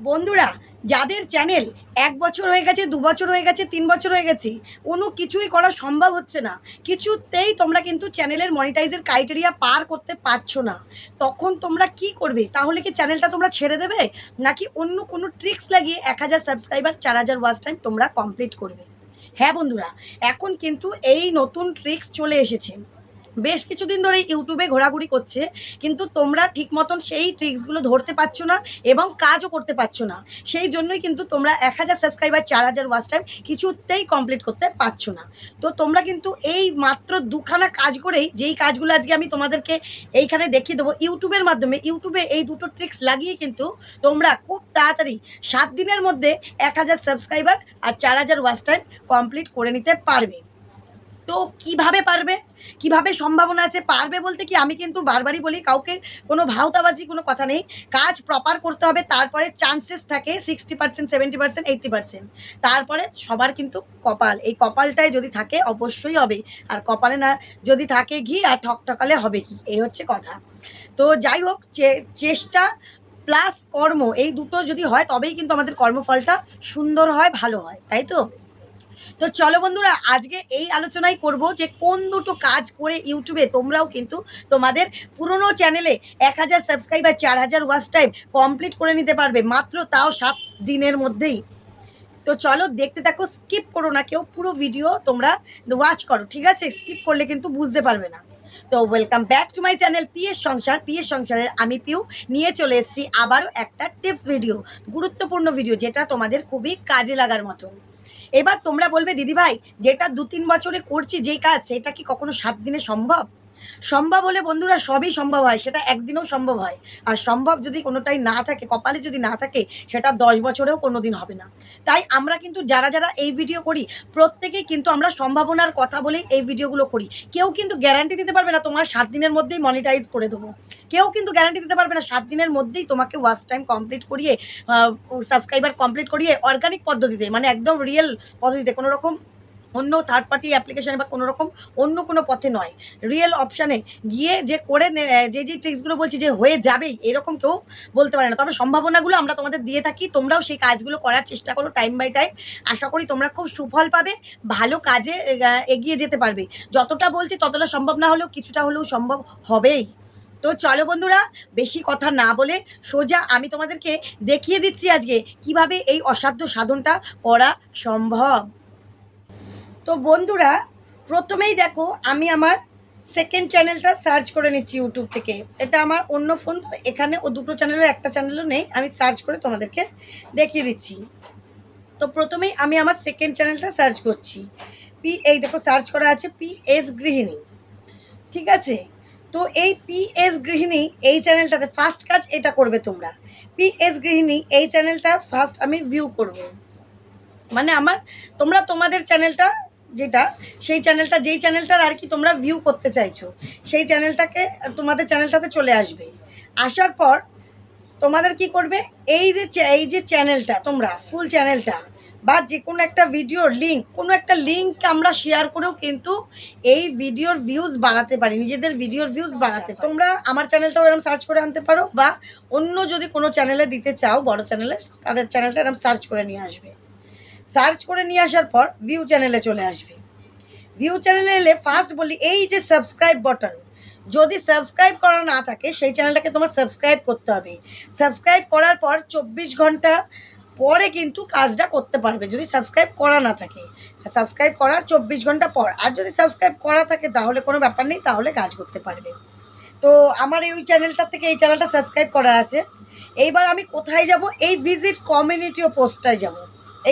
বন্ধুরা, যাদের চ্যানেল ১ বছর হয়ে গেছে, ২ বছর হয়ে গেছে, ৩ বছর হয়ে গেছে, কোনো কিছুই করা সম্ভব হচ্ছে না, কিছুতেই তোমরা কিন্তু চ্যানেলের মনিটাইজের ক্রাইটেরিয়া পার করতে পারছো না, তখন তোমরা কি করবে? তাহলে কি চ্যানেলটা তোমরা ছেড়ে দেবে, নাকি অন্য কোনো ট্রিক্স লাগিয়ে ১,০০০ সাবস্ক্রাইবার, ৪,০০০ ওয়াচ টাইম তোমরা কমপ্লিট করবে? হ্যাঁ বন্ধুরা, এখন কিন্তু এই নতুন ট্রিক্স চলে এসেছে। বেশ কিছুদিন ধরে ইউটিউবে ঘোরাঘুরি করছে, কিন্তু তোমরা ঠিক মতন সেই ট্রিক্সগুলো ধরতে পারছো না এবং কাজও করতে পারছো না। সেই জন্যই কিন্তু তোমরা ১,০০০ সাবস্ক্রাইবার, ৪,০০০ ওয়াচ টাইম কিছুতেই কমপ্লিট করতে পারছো না। তো তোমরা কিন্তু এই মাত্র দুখানা কাজ করেই, যেই কাজগুলো আজকে আমি তোমাদেরকে এইখানে দেখিয়ে দেবো ইউটিউবের মাধ্যমে, ইউটিউবে এই দুটো ট্রিক্স লাগিয়ে কিন্তু তোমরা খুব তাড়াতাড়ি ৭ দিনের মধ্যে ১,০০০ সাবস্ক্রাইবার আর ৪,০০০ ওয়াচ টাইম কমপ্লিট করে নিতে পারবে। তো কিভাবে পারবে? কিভাবে সম্ভাবনা আছে? পারবে বলতে কি, আমি কিন্তু বারবারই বলি, কাউকে কোনো ভাওতাবাজি কোনো কথা নেই। কাজ প্রপার করতে হবে, তারপরে চান্সেস থাকে 60%, 70%, 80%। তারপরে সবার কিন্তু কপাল। এই কপালটায় যদি থাকে অবশ্যই হবে। আর কপালে না যদি থাকে ঘি, আর ঠকঠকালে হবে কি? এই হচ্ছে কথা। তো যাই হোক, চেষ্টা প্লাস কর্ম এই দুটো যদি হয় তবেই কিন্তু আমাদের কর্মফলটা সুন্দর হয়, ভালো হয়। তাই তো? তো চলো বন্ধুরা, আজকে এই আলোচনাই করব যে কোন দুটো কাজ করে ইউটিউবে তোমরাও কিন্তু তোমাদের পুরনো চ্যানেলে ১,০০০ সাবস্ক্রাইবার, ৪,০০০ ওয়াচ টাইম কমপ্লিট করে নিতে পারবে, মাত্র তাও ৭ দিনের মধ্যেই। তো চলো দেখতে থাকো, স্কিপ করো না কেউ, পুরো ভিডিও তোমরা ওয়াচ করো, ঠিক আছে? স্কিপ করলে কিন্তু বুঝতে পারবে না। তো welcome back to my channel PS সংসার। পিএস সংসারের আমি পিউ নিয়ে চলে এসেছি আবারও একটা টিপস ভিডিও, গুরুত্বপূর্ণ ভিডিও, যেটা তোমাদের খুবই কাজে লাগার মতন। এবার তোমরা বলবে, দিদিভাই, যেটা ২-৩ বছরে করছি যেই কাজ, সেটা কি কখনো ৭ দিনে সম্ভব? সম্ভব হলে বন্ধুরা সবই সম্ভব হয়, সেটা একদিনেও সম্ভব হয়। আর সম্ভব যদি কোনোটাই না থাকে, কপালে যদি না থাকে, সেটা ১০ বছরেও কোনো দিন হবে না। তাই আমরা কিন্তু যারা যারা এই ভিডিও করি, প্রত্যেকেই কিন্তু আমরা সম্ভাবনার কথা বলেই এই ভিডিওগুলো করি। কেউ কিন্তু গ্যারান্টি দিতে পারবে না তোমার ৭ দিনের মধ্যেই মনিটাইজ করে দেবো। কেউ কিন্তু গ্যারান্টি দিতে পারবে না ৭ দিনের মধ্যেই তোমাকে ওয়াচ টাইম কমপ্লিট করিয়ে, সাবস্ক্রাইবার কমপ্লিট করিয়ে, অর্গানিক পদ্ধতিতে, মানে একদম রিয়েল পদ্ধতিতে, কোনো রকম অন্য থার্ড পার্টি অ্যাপ্লিকেশানে বা কোনো রকম অন্য কোনো পথে নয়, রিয়েল অপশানে গিয়ে যে করে যে ট্রিক্সগুলো বলছি যে হয়ে যাবেই, এরকম কেউ বলতে পারে না। তবে সম্ভাবনাগুলো আমরা তোমাদের দিয়ে থাকি, তোমরাও সেই কাজগুলো করার চেষ্টা করো টাইম বাই টাইম। আশা করি তোমরা খুব সুফল পাবে, ভালো কাজে এগিয়ে যেতে পারবে। যতটা বলছি ততটা সম্ভব না হলেও কিছুটা হলেও সম্ভব হবেই। তো চলো বন্ধুরা, বেশি কথা না বলে সোজা আমি তোমাদেরকে দেখিয়ে দিচ্ছি আজকে কিভাবে এই অসাধ্য সাধনটা করা সম্ভব। তো বন্ধুরা, প্রথমেই দেখো, আমি আমার সেকেন্ড চ্যানেলটা সার্চ করে নিচ্ছি ইউটিউব থেকে। এটা আমার অন্য ফোন, তো এখানে ও দুটো চ্যানেলের একটা চ্যানেলও নেই, আমি সার্চ করে তোমাদেরকে দেখিয়ে দিচ্ছি। তো প্রথমেই আমি আমার সেকেন্ড চ্যানেলটা সার্চ করছি। এই দেখো, সার্চ করা আছে পিএস গৃহিণী, ঠিক আছে? তো এই পিএস গৃহিণী এই চ্যানেলটাতে ফার্স্ট কাজ এটা করবে তোমরা। পিএস গৃহিণী এই চ্যানেলটা ফার্স্ট আমি ভিউ করব, মানে আমার, তোমরা তোমাদের চ্যানেলটা যেটা, সেই চ্যানেলটা, যেই চ্যানেলটার আর কি তোমরা ভিউ করতে চাইছো, সেই চ্যানেলটাকে, তোমাদের চ্যানেলটাতে চলে আসবে। আসার পর তোমাদের কি করবে, এই যে চ্যানেলটা, তোমরা ফুল চ্যানেলটা বা যে কোনো একটা ভিডিওর লিঙ্ক, কোনো একটা লিঙ্ক আমরা শেয়ার করেও কিন্তু এই ভিডিওর ভিউজ বাড়াতে পারি, নিজেদের ভিডিওর ভিউজ বাড়াতে পারি। তোমরা আমার চ্যানেলটাও এরকম সার্চ করে আনতে পারো, বা অন্য যদি কোনো চ্যানেলে দিতে চাও, বড় চ্যানেলে, তাদের চ্যানেলটা এরকম সার্চ করে নিয়ে আসবে। সার্চ করে নিয়ে আসার পর ভিউ চ্যানেলে চলে আসবে। ভিউ চ্যানেলে এলে ফার্স্ট বলি, এই যে সাবস্ক্রাইব বাটন, যদি সাবস্ক্রাইব করা না থাকে সেই চ্যানেলটাকে তোমার সাবস্ক্রাইব করতে হবে। সাবস্ক্রাইব করার পর ২৪ ঘন্টা পরে কিন্তু কাজটা করতে পারবে, যদি সাবস্ক্রাইব করা না থাকে। সাবস্ক্রাইব করার ২৪ ঘন্টা পর, আর যদি সাবস্ক্রাইব করা থাকে তাহলে কোনো ব্যাপার নেই, তাহলে কাজ করতে পারবে। তো আমার এই চ্যানেলটার থেকে এই চ্যানেলটা সাবস্ক্রাইব করা আছে। এইবার আমি কোথায় যাব, এই ভিজিট কমিউনিটি ও পোস্টটায় যাব।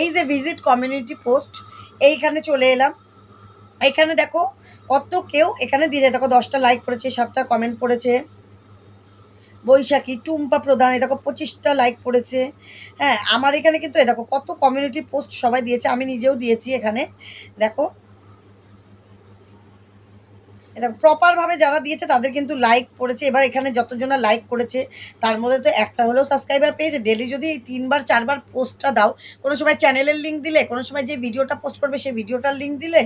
এই যে ভিজিট কমিউনিটি পোস্ট, এইখানে চলে এলাম। এখানে দেখো কত কেউ এখানে দিয়ে যায়, দেখো 10টা লাইক করেছে, 7টা কমেন্ট পড়েছে। বৈশাখী, টুম্পা প্রধান, এই দেখো 25টা লাইক পড়েছে। হ্যাঁ, আমার এখানে কিন্তু এ দেখো কত কমিউনিটি পোস্ট সবাই দিয়েছে, আমি নিজেও দিয়েছি এখানে। দেখো, দেখো প্রপারভাবে যারা দিয়েছে তাদের কিন্তু লাইক পড়েছে। এবার এখানে যতজনা লাইক করেছে তার মধ্যে তো একটা হলেও সাবস্ক্রাইবার পেয়েছে। ডেলি যদি 3বার 4বার পোস্টটা দাও, কোনো সময় চ্যানেলের লিঙ্ক দিলে, কোনো সময় যে ভিডিওটা পোস্ট করবে সেই ভিডিওটার লিঙ্ক দিলে,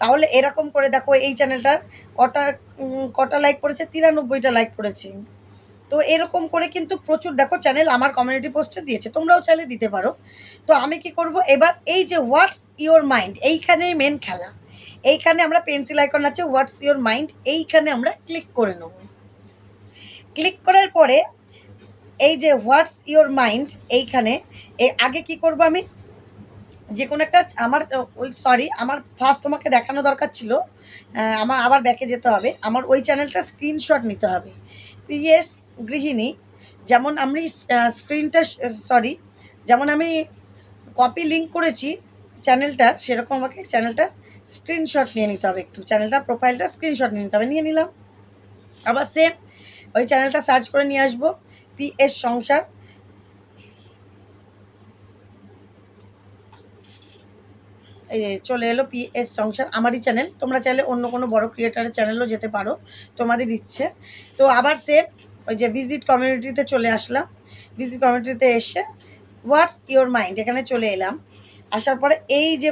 তাহলে এরকম করে দেখো এই চ্যানেলটার কটা লাইক পড়েছে, 93টা লাইক পড়েছে। তো এরকম করে কিন্তু প্রচুর দেখো চ্যানেল আমার কমিউনিটি পোস্টে দিয়েছে, তোমরাও চাইলে দিতে পারো। তো আমি কি করব এবার, এই যে হোয়াটস ইওর মাইন্ড, এইখানেই মেন খেলা। এইখানে আমরা পেন্সিল আইকন আছে হোয়াটস ইওর মাইন্ড, এইখানে আমরা ক্লিক করে নেব। ক্লিক করার পরে এই যে হোয়াটস ইওর মাইন্ড, এইখানে আগে কি করব আমি, যে কোনো একটা আমার আমার ফার্স্ট তোমাকে দেখানো দরকার ছিল, আমার আবার ব্যাকে যেতে হবে, আমার ওই চ্যানেলটা স্ক্রিনশট নিতে হবে। পিএস গৃহিণী, যেমন আমি স্ক্রিনটা যেমন আমি কপি লিঙ্ক করেছি চ্যানেলটার, সেরকম আমাকে চ্যানেলটার স্ক্রিনশট নিয়ে নিতে হবে, একটু চ্যানেলটার প্রোফাইলটা স্ক্রিনশট নিয়ে নিতে হবে। নিয়ে নিলাম, আবার সেম ওই চ্যানেলটা সার্চ করে নিয়ে আসবো, পিএস সংসার। এই চলে এলো পিএস সংসার, আমারই চ্যানেল। তোমরা চাইলে অন্য কোনো বড় ক্রিয়েটারের চ্যানেলও যেতে পারো, তোমাদের ইচ্ছে। তো আবার সেম ওই যে ভিজিট কমিউনিটিতে চলে আসলাম, ভিজিট কমিউনিটিতে এসে হোয়াটস ইওর মাইন্ড এখানে চলে এলাম। আসার পরে এই যে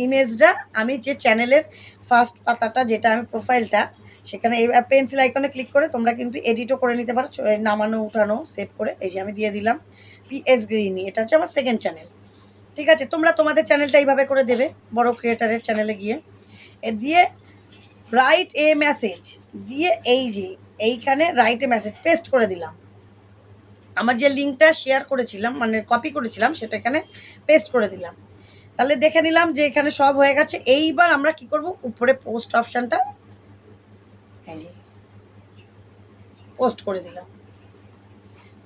ইমেজটা, আমি যে চ্যানেলের ফার্স্ট পাতাটা, যেটা আমি প্রোফাইলটা, সেখানে এই পেন্সিল আইকনে ক্লিক করে তোমরা কিন্তু এডিটও করে নিতে পারো, নামানো উঠানো সেভ করে। এই যে আমি দিয়ে দিলাম পিএস গৃহিণী, এটা হচ্ছে আমার সেকেন্ড চ্যানেল। ঠিক আছে, তোমরা তোমাদের চ্যানেলটা এইভাবে করে দেবে, বড় ক্রিয়েটারের চ্যানেলে গিয়ে দিয়ে রাইট এ মেসেজ দিয়ে, এই যে এইখানে রাইট এ মেসেজ পেস্ট করে দিলাম। আমার যে লিঙ্কটা শেয়ার করেছিলাম, মানে কপি করেছিলাম, সেটা এখানে পেস্ট করে দিলাম। তাহলে দেখে নিলাম যে এখানে সব হয়ে গেছে। এইবার আমরা কি করব, উপরে পোস্ট অপশানটা, এই যে পোস্ট করে দিলাম।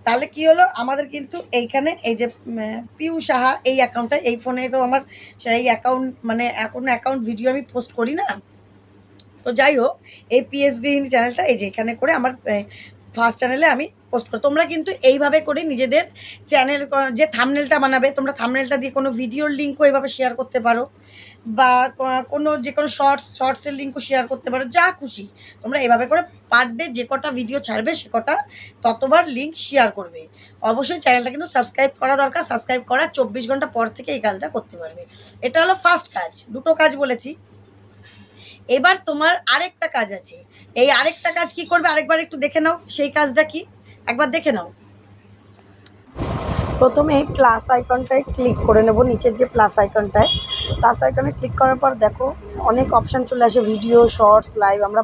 তাহলে কি হলো, আমাদের কিন্তু এইখানে এই যে পিউ সাহা এই অ্যাকাউন্টটা, এই ফোনে তো আমার সেই অ্যাকাউন্ট, মানে এখন অ্যাকাউন্ট ভিডিও আমি পোস্ট করি না। তো যাই হোক, এই পিএস গৃহিণী চ্যানেলটা এই যে এখানে করে আমার ফার্স্ট চ্যানেলে আমি পোস্ট করি। তোমরা কিন্তু এইভাবে করে নিজেদের চ্যানেল, যে থাম্বনেলটা বানাবে, তোমরা থাম্বনেলটা দিয়ে কোনো ভিডিওর লিঙ্কও এইভাবে শেয়ার করতে পারো, বা কোনো যে কোনো শর্টসের লিঙ্কও শেয়ার করতে পারো, যা খুশি তোমরা এভাবে করে পার ডে যে কটা ভিডিও ছাড়বে সে কটা ততবার লিঙ্ক শেয়ার করবে। অবশ্যই চ্যানেলটা কিন্তু সাবস্ক্রাইব করা দরকার, সাবস্ক্রাইব করার 24 ঘন্টা পর থেকে এই কাজটা করতে পারবে। এটা হলো ফার্স্ট কাজ, দুটো কাজ বলেছি। এবার তোমার আরেকটা কাজ আছে, এই আরেকটা কাজ কি করবে আরেকবার একটু দেখে নাও, সেই কাজটা কি একবার দেখে নাও। প্রথমে প্লাস আইকনটায় ক্লিক করে নেব, নিচের যে প্লাস আইকনটায়, প্লাস আইকনে ক্লিক করার পর দেখো অনেক অপশান চলে আসে, ভিডিও, শর্টস, লাইভ। আমরা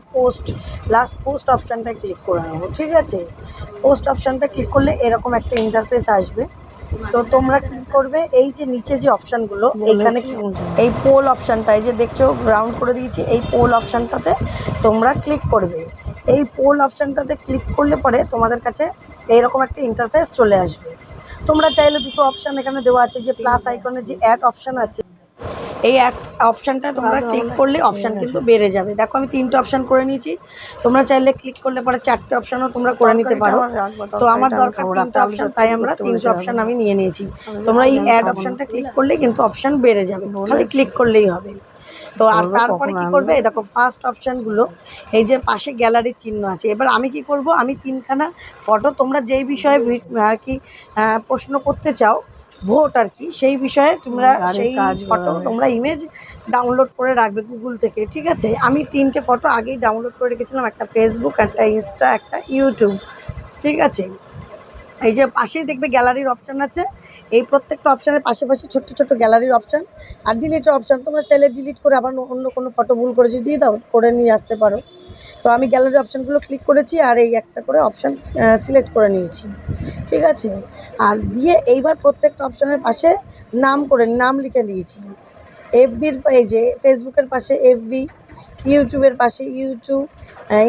লাস্ট পোস্ট অপশানটায় ক্লিক করে নেবো। ঠিক আছে, পোস্ট অপশানটা ক্লিক করলে এরকম একটা ইন্টারফেস আসবে। তো তোমরা কি করবে, এই যে নিচে যে অপশানগুলো, এইখানে এই পোল অপশানটা, এই যে দেখছো রাউন্ড করে দিয়েছি, এই পোল অপশানটাতে তোমরা ক্লিক করবে। এই পোল অপশানটাতে ক্লিক করলে পরে তোমাদের কাছে এইরকম একটা ইন্টারফেস চলে আসবে। তোমরা চাইলে দুটো অপশান এখানে দেওয়া আছে, যে প্লাস আইকনের যে অ্যাড অপশান আছে, এই অ্যাড অপশানটা তোমরা ক্লিক করলে অপশান কিন্তু বেড়ে যাবে। দেখো আমি 3টে অপশান করে নিয়েছি, তোমরা চাইলে ক্লিক করলে পরে 4টে অপশানও তোমরা করে নিতে পারো। তো আমার দরকার 3টে অপশান, তাই আমরা 3টে অপশান আমি নিয়ে নিয়েছি। তোমরা এই অ্যাড অপশানটা ক্লিক করলে কিন্তু অপশান বেড়ে যাবে, খালি ক্লিক করলেই হবে। তো আর তারপরে কি করবে, এই দেখো ফার্স্ট অপশানগুলো, এই যে পাশে গ্যালারির চিহ্ন আছে। এবার আমি কি করব, আমি 3খানা ফটো, তোমরা যেই বিষয়ে আর কি প্রশ্ন করতে চাও, ভোট আর কি, সেই বিষয়ে তোমরা সেই ফটো, তোমরা ইমেজ ডাউনলোড করে রাখবে গুগল থেকে। ঠিক আছে, আমি 3টে ফটো আগেই ডাউনলোড করে রেখেছিলাম, একটা ফেসবুক, একটা ইনস্টা, একটা ইউটিউব। ঠিক আছে, এই যে পাশেই দেখবে গ্যালারির অপশান আছে, এই প্রত্যেকটা অপশানের পাশে পাশে ছোট্ট ছোট্ট গ্যালারির অপশান আর ডিলিটের অপশান। তোমরা চাইলে ডিলিট করে আবার অন্য কোনো ফটো ভুল করে যদি দিয়ে দাও, করে নিয়ে আসতে পারো। তো আমি গ্যালারি অপশানগুলো ক্লিক করেছি আর এই একটা করে অপশান সিলেক্ট করে নিয়েছি। ঠিক আছে, আর দিয়ে এইবার প্রত্যেকটা অপশানের পাশে নাম লিখে দিয়েছি। এফবির, এই যে ফেসবুকের পাশে এফবি, ইউটিউবের পাশে ইউটিউব,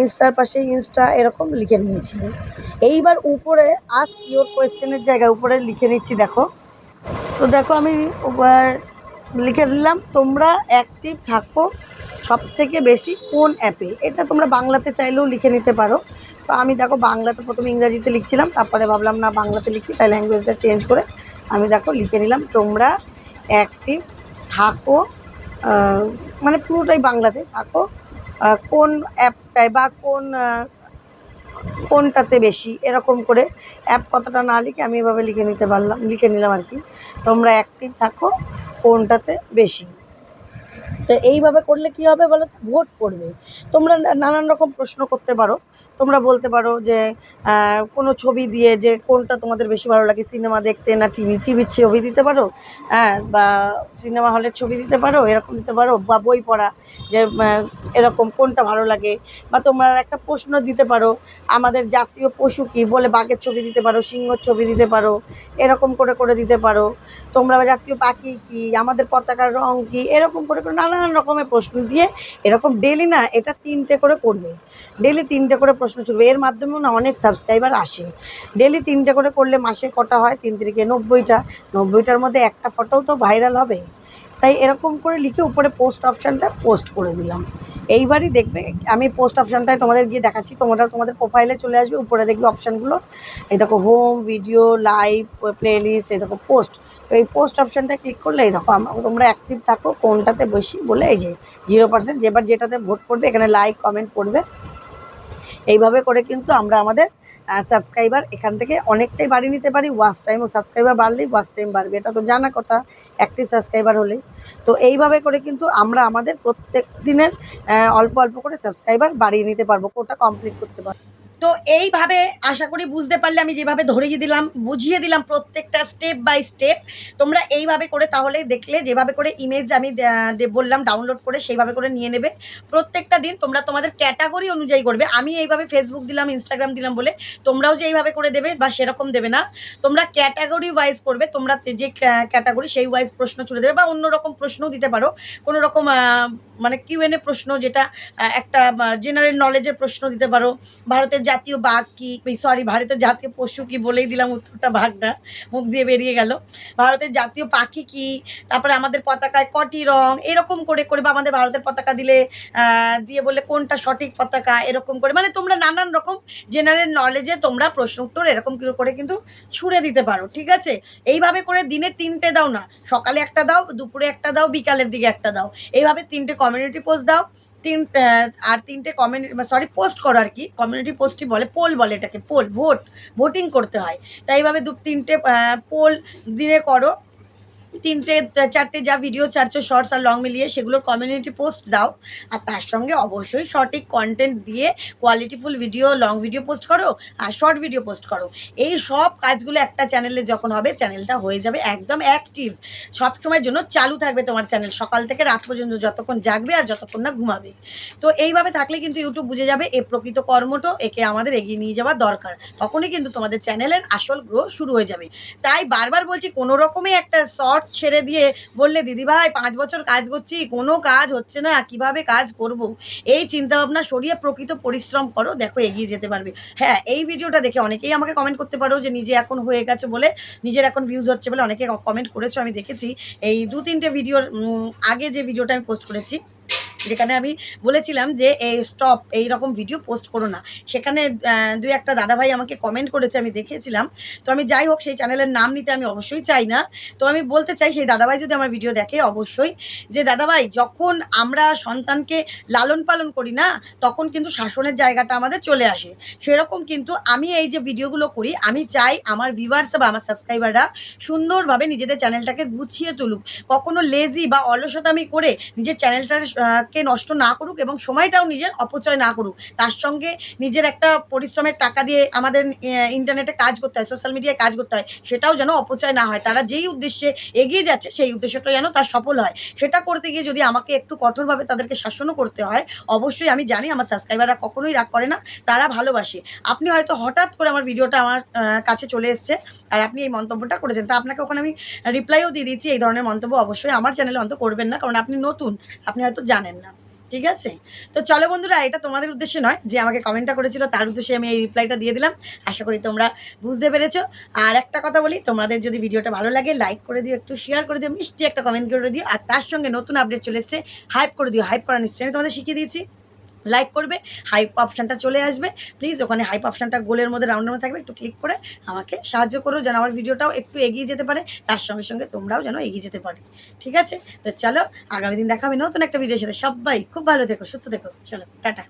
ইনস্টার পাশে ইনস্টা, এরকম লিখে নিয়েছি। এইবার উপরে আস্ক ইওর কোয়েশ্চেনের জায়গায় উপরে লিখে নিচ্ছি, দেখো। তো দেখো আমি লিখে দিলাম, তোমরা অ্যাক্টিভ থাকো সবথেকে বেশি কোন অ্যাপে। এটা তোমরা বাংলাতে চাইলেও লিখে নিতে পারো। তো আমি দেখো বাংলাতে প্রথমে ইংরাজিতে লিখছিলাম, তারপরে ভাবলাম না বাংলাতে লিখি, তাই ল্যাঙ্গুয়েজটা চেঞ্জ করে আমি দেখো লিখে নিলাম, তোমরা অ্যাক্টিভ থাকো, মানে পুরোটাই বাংলাতে থাকো কোন অ্যাপটায় বা কোনটাতে বেশি, এরকম করে অ্যাপ কথাটা না লিখে আমি এভাবে লিখে নিলাম আর কি, তোমরা অ্যাক্টিভ থাকো কোনটাতে বেশি। তো এইভাবে করলে কি হবে বলো তো, ভোট পড়বে। তোমরা নানান রকম প্রশ্ন করতে পারো। তোমরা বলতে পারো যে কোনো ছবি দিয়ে যে কোনটা তোমাদের বেশি ভালো লাগে, সিনেমা দেখতে না টিভির ছবি দিতে পারো, বা সিনেমা হলের ছবি দিতে পারো, এরকম দিতে পারো, বা বই পড়া যে এরকম কোনটা ভালো লাগে। বা তোমরা একটা প্রশ্ন দিতে পারো, আমাদের জাতীয় পশু কী বলে, বাঘের ছবি দিতে পারো, সিংহর ছবি দিতে পারো, এরকম করে দিতে পারো। তোমরা জাতীয় পাখি কী, আমাদের পতাকার রং কী, এরকম করে নানান রকমের প্রশ্ন দিয়ে এরকম ডেলি না এটা 3টে করে করবে। ডেলি 3টে করে প্রশ্ন ছুড়বে। এর মাধ্যমেও না অনেক সাবস্ক্রাইবার আসে। ডেলি 3টে করে করলে মাসে কটা হয়, 3 তিরিকে 90টা। 90টার মধ্যে একটা ফটোও তো ভাইরাল হবে। তাই এরকম করে লিখে উপরে পোস্ট অপশানটা পোস্ট করে দিলাম। এইবারই দেখবে আমি পোস্ট অপশানটায় তোমাদের গিয়ে দেখাচ্ছি। তোমাদের প্রোফাইলে চলে আসবে, উপরে দেখবে অপশানগুলো। এই দেখো হোম, ভিডিও, লাইভ, প্লেলিস্ট, এই দেখো পোস্ট। এই পোস্ট অপশানটায় ক্লিক করলে এই দেখো তোমরা অ্যাক্টিভ থাকো কোনটাতে বেশি বলে, এই যে 0%, যেটাতে ভোট করবে এখানে লাইক কমেন্ট করবে। এইভাবে করে কিন্তু আমরা আমাদের সাবস্ক্রাইবার এখান থেকে অনেকটাই বাড়িয়ে নিতে পারি। ওয়াচ টাইমও, সাবস্ক্রাইবার বাড়লেই ওয়াচ টাইম বাড়বে, এটা তো জানা কথা, অ্যাক্টিভ সাবস্ক্রাইবার হলেই। তো এইভাবে করে কিন্তু আমরা আমাদের প্রত্যেক দিনের অল্প অল্প করে সাবস্ক্রাইবার বাড়িয়ে নিতে পারবো, কোটা কমপ্লিট করতে পারবো। তো এইভাবে আশা করি বুঝতে পারলে, আমি যেভাবে ধরিয়ে দিলাম, বুঝিয়ে দিলাম প্রত্যেকটা স্টেপ বাই স্টেপ, তোমরা এইভাবে করে তাহলে দেখলে যেভাবে করে ইমেজ আমি বললাম ডাউনলোড করে সেইভাবে করে নিয়ে নেবে। প্রত্যেকটা দিন তোমরা তোমাদের ক্যাটাগরি অনুযায়ী করবে। আমি এইভাবে ফেসবুক দিলাম, ইনস্টাগ্রাম দিলাম বলে তোমরাও যে এইভাবে করে দেবে বা সেরকম দেবে না। তোমরা ক্যাটাগরি ওয়াইজ করবে। তোমরা যে ক্যাটাগরি সেই ওয়াইজ প্রশ্ন ছুড়ে দেবে, বা অন্য রকম প্রশ্নও দিতে পারো। কোনো রকম মানে কিউএনএ প্রশ্ন, যেটা একটা জেনারেল নলেজের প্রশ্ন দিতে পারো। ভারতের জাতীয় বাঘ কী, ভারতের জাতীয় পশু কী, বলেই দিলাম উত্তরটা, বাঘ না, মুখ দিয়ে বেরিয়ে গেল। ভারতের জাতীয় পাখি কী, তারপরে আমাদের পতাকায় কটি রং, এরকম করে বা আমাদের ভারতের পতাকা দিয়ে বললে কোনটা সঠিক পতাকা, এরকম করে মানে তোমরা নানান রকম জেনারেল নলেজে তোমরা প্রশ্ন উত্তর এরকম করে কিন্তু ছুড়ে দিতে পারো। ঠিক আছে, এইভাবে করে দিনে 3টে দাও না, সকালে একটা দাও, দুপুরে একটা দাও, বিকালের দিকে একটা দাও। এইভাবে 3টে কমিউনিটি পোস্ট দাও। 3টে পোস্ট করো আর কি। কমিউনিটি পোস্টই বলে, পোল বলে এটাকে, ভোটিং করতে হয়। তাই এইভাবে 3টে পোল দিনে করো। 4টে যা ভিডিও ছাড়ছো শর্টস আর লং মিলিয়ে, সেগুলোর কমিউনিটি পোস্ট দাও। আর তার সঙ্গে অবশ্যই সঠিক কন্টেন্ট দিয়ে কোয়ালিটিফুল ভিডিও, লং ভিডিও পোস্ট করো আর শর্ট ভিডিও পোস্ট করো। এই সব কাজগুলো একটা চ্যানেলে যখন হবে, চ্যানেলটা হয়ে যাবে একদম অ্যাক্টিভ, সবসময়ের জন্য চালু থাকবে তোমার চ্যানেল, সকাল থেকে রাত পর্যন্ত, যতক্ষণ জাগবে আর যতক্ষণ না ঘুমাবে। তো এইভাবে থাকলে কিন্তু ইউটিউব বুঝে যাবে এ প্রকৃত কর্মটো, একে আমাদের এগিয়ে নিয়ে যাওয়ার দরকার। তখনই কিন্তু তোমাদের চ্যানেলের আসল গ্রো শুরু হয়ে যাবে। তাই বারবার বলছি, কোনো রকমে একটা শর্ট ছেড়ে দিয়ে বললে দিদিভাই 5 বছর কাজ করছি, কোনো কাজ হচ্ছে না, কিভাবে কাজ করব, এই চিন্তাভাবনা সরিয়ে প্রকৃত পরিশ্রম করো, দেখো এগিয়ে যেতে পারবে। হ্যাঁ, এই ভিডিওটা দেখে অনেকেই আমাকে কমেন্ট করতে পারো যে নিজে এখন হয়ে গেছে বলে, নিজের এখন ভিউজ হচ্ছে বলে অনেকে কমেন্ট করেছো, আমি দেখেছি। এই 2-3টে ভিডিওর আগে যে ভিডিওটা আমি পোস্ট করেছি, যেখানে আমি বলেছিলাম যে স্টপ, এইরকম ভিডিও পোস্ট করো না, সেখানে 2-একটা দাদাভাই আমাকে কমেন্ট করেছে, আমি দেখেছিলাম। তো আমি যাই হোক, সেই চ্যানেলের নাম নিতে আমি অবশ্যই চাই না। তো আমি বলতে চাই, সেই দাদাভাই যদি আমার ভিডিও দেখে অবশ্যই, যে দাদাভাই, যখন আমরা সন্তানকে লালন পালন করি না, তখন কিন্তু শাসনের জায়গাটা আমাদের চলে আসে। সেরকম কিন্তু আমি এই যে ভিডিওগুলো করি, আমি চাই আমার ভিউয়ার্স বা আমার সাবস্ক্রাইবাররা সুন্দরভাবে নিজেদের চ্যানেলটাকে গুছিয়ে তুলুক, কখনো লেজি বা অলসতামি করে নিজের চ্যানেলটার কে নষ্ট না করুক, এবং সময়টাও নিজের অপচয় না করুক। তার সঙ্গে নিজের একটা পরিশ্রমের টাকা দিয়ে আমাদের ইন্টারনেটে কাজ করতে হয়, সোশ্যাল মিডিয়ায় কাজ করতে হয়, সেটাও যেন অপচয় না হয়। তারা যেই উদ্দেশ্যে এগিয়ে যাচ্ছে, সেই উদ্দেশ্যটা যেন তার সফল হয়। সেটা করতে গিয়ে যদি আমাকে একটু কঠোরভাবে তাদেরকে শাসনও করতে হয়, অবশ্যই আমি জানি আমার সাবস্ক্রাইবাররা কখনোই রাগ করে না, তারা ভালোবাসে। আপনি হয়তো হঠাৎ করে আমার ভিডিওটা আমার কাছে চলে এসছে আর আপনি এই মন্তব্যটা করেছেন, তা আপনাকে ওখানে আমি রিপ্লাইও দিয়ে দিয়েছি, এই ধরনের মন্তব্য অবশ্যই আমার চ্যানেলে অন্তত করবেন না, কারণ আপনি নতুন, আপনি হয়তো জানেন না। ঠিক আছে, তো চলো বন্ধুরা, এটা তোমাদের উদ্দেশ্যে নয়, যে আমাকে কমেন্টটা করেছিল তার উদ্দেশ্যে আমি এই রিপ্লাইটা দিয়ে দিলাম। আশা করি তোমরা বুঝতে পেরেছো। আর একটা কথা বলি, তোমাদের যদি ভিডিওটা ভালো লাগে, লাইক করে দিও, একটু শেয়ার করে দিও, মিষ্টি একটা কমেন্ট করে দিও, আর তার সঙ্গে নতুন আপডেট চলে এসছে, হাইপ করে দিও। হাইপ করা নিশ্চয়ই আমি তোমাদের শিখিয়ে দিয়েছি। লাইক করবে, হাইপ অপশানটা চলে আসবে, প্লিজ ওখানে হাইপ অপশানটা গোলের মধ্যে রাউন্ডের মধ্যে থাকবে, একটু ক্লিক করে আমাকে সাহায্য করো, যেন আমার ভিডিওটাও একটু এগিয়ে যেতে পারে, তার সঙ্গে সঙ্গে তোমরাও যেন এগিয়ে যেতে পারে। ঠিক আছে, তো চলো, আগামী দিন দেখা হবে নতুন একটা ভিডিওর সাথে। সবাই খুব ভালো থেকো, সুস্থ থেকো, চলো টাটা।